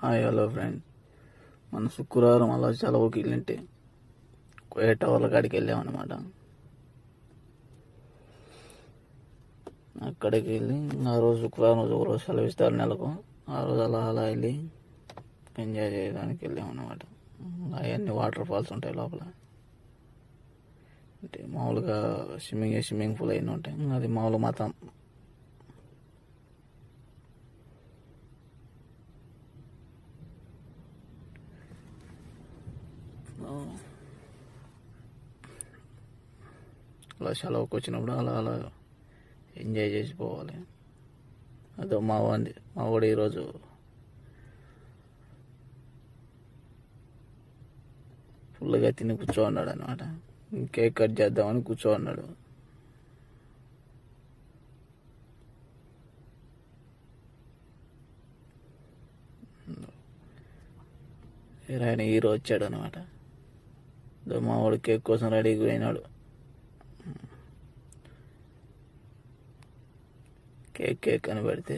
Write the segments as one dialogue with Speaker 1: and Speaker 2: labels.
Speaker 1: Hi hello friend. మన శుక్రవారం అలా సెలవుకి వెళ్ళింటే కోయట వాళ్ళ కాడికి వెళ్ళామన్నమాట. అక్కడికి వెళ్ళి ఆ రోజు శుక్రవారం రోజు ఒక రోజు సెలవు ఇస్తారు నెలకు. ఆ రోజు అలా వెళ్ళి ఎంజాయ్ చేయడానికి వెళ్ళామన్నమాట. అవన్నీ వాటర్ ఫాల్స్ ఉంటాయి లోపల. అంటే మామూలుగా స్విమ్మింగ్ పూల్ అయినా ఉంటాయి. అది మామూలు మతం. అలా సెలవుకి వచ్చినప్పుడు అలా ఎంజాయ్ చేసిపోవాలి. అదో మా వాడు ఈరోజు ఫుల్గా తిని కూర్చోన్నాడు అనమాట. కేక్ కట్ చేద్దామని కూర్చోన్నాడు. ఆయన హీరో వచ్చాడు అనమాట. మా వాడు కేక్ కోసం రెడీగా అయినాడు. కేక్ అని పెడితే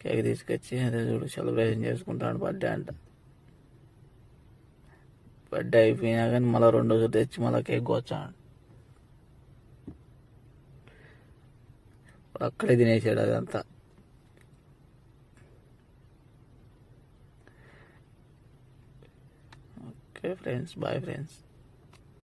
Speaker 1: కేక్ తీసుకొచ్చి అదే చూడు సెలబ్రేషన్ చేసుకుంటాడు. బర్త్డే అంట. బర్త్డే అయిపోయినా కానీ మళ్ళీ 2 రోజులు తెచ్చి మళ్ళీ కేక్ వచ్చాడు. అక్కడే తినేసాడు అదంతా. Okay friends, boy friends.